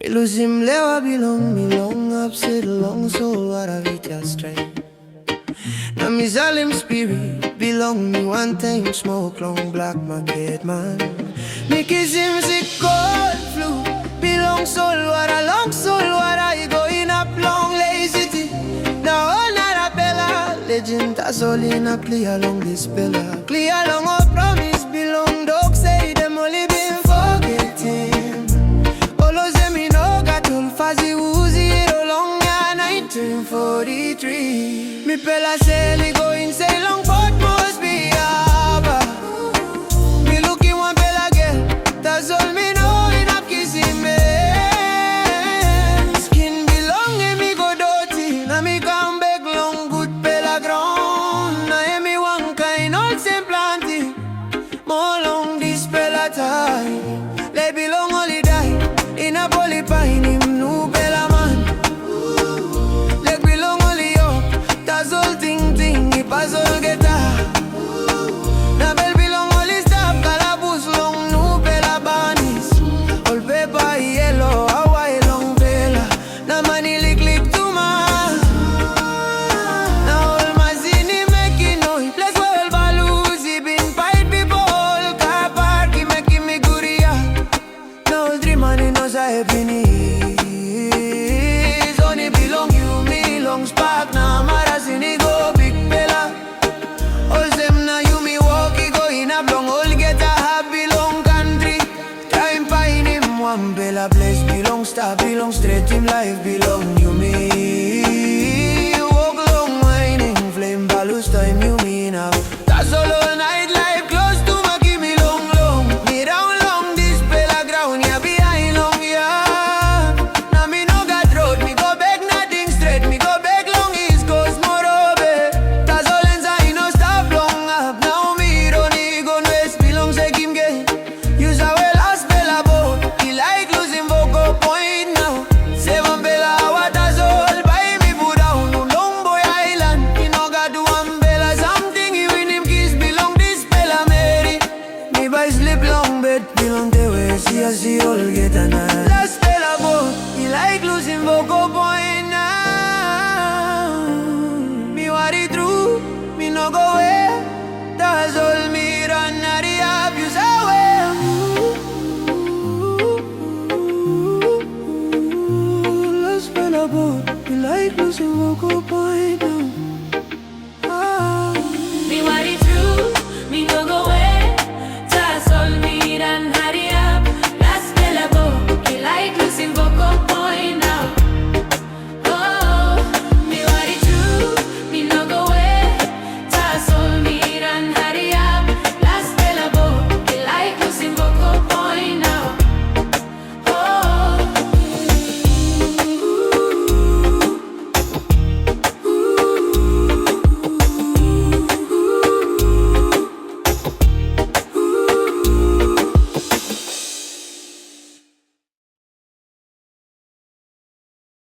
Lose him, lewa belong, me long upset, long soul, what a vita strength. Now me Zalim spirit belong me one time, smoke long black market man. Me kiss him sick cold flu, belong soul, what a long soul, what I going up long lazy. Now all Laspela legend, that's all in a clear along Laspela. Clear along a promise belong, dog say them only been forgetting. Olo say me no got all fuzzy woozy, long ya 1943. Me pela say li going say long but must be harbor. Me looking one pela girl, that's all me know in a kissing me. Skin belong and me go dirty, now me come back long good pela ground. Now me one kind old same planting, more long this pela time. They belong only die in a poly pine, him new pela man. They belong only up, that's all thing thing, he pass all guitar. Now bell belong only stop, calabus long new pela banis. All paper yellow, Hawaii long pela. Now money lick lick too much. Now all my zini making noise, place well balloons, he been fight people, car park, he making me guria. Now all dream money knows I happiness. Only belong you, me long spark, now marazini go big pela. All them now you me walk, he go in a long, all get a happy long country. Time pine him one pela place belong, star belong, straight him life belong you me. Walk long whining, flame balloons time you me now. That's all night life close to my give me long long. Me down long this pela ground, yeah behind long yeah. Now me no got road, me go back nothing straight, me go back long east coast Morobe. That's all inside no stop long up. Now me don't need go west belong say him get. Use a well Laspela Boat, he like losing vocal point now. Seven bella what that's all buy me put down no long boy island. He no got do umbrella something, he win him kiss belong this pela Mary. Me buy slip long bed belong the way see all get a night. Laspela Boat, he like losing vocal point now. Me worry through, me no go away. That's all me run at the abuse away. Laspela Boat, he like losing vocal point now.